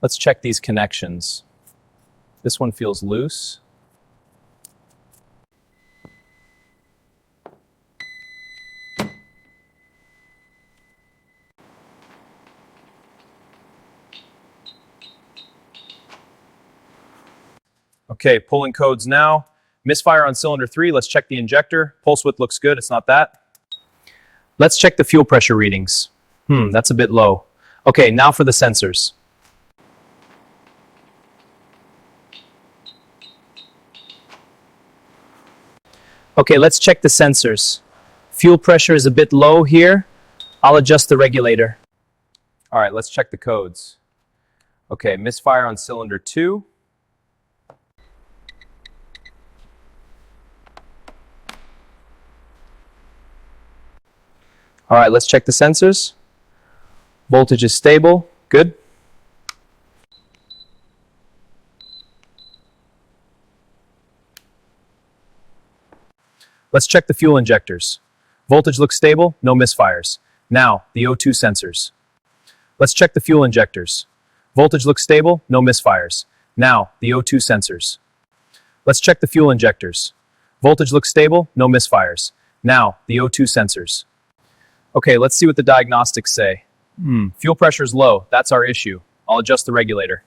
Let's check these connections. This one feels loose. Okay, pulling codes now. Misfire on cylinder 3. Let's check the injector. Pulse width looks good. It's not that. Let's check the fuel pressure readings. That's a bit low. Okay, now for the sensors. Okay, let's check the sensors. Fuel pressure is a bit low here. I'll adjust the regulator. All right, let's check the codes. Okay, misfire on cylinder 2. All right, let's check the sensors. Voltage is stable. Good. Let's check the fuel injectors. Voltage looks stable. No misfires. Now, the O2 sensors. Let's check the fuel injectors. Voltage looks stable. No misfires. Now, the O2 sensors. Let's check the fuel injectors. Voltage looks stable. No misfires. Now, the O2 sensors. Okay, let's see what the diagnostics say. Fuel pressure is low. That's our issue. I'll adjust the regulator.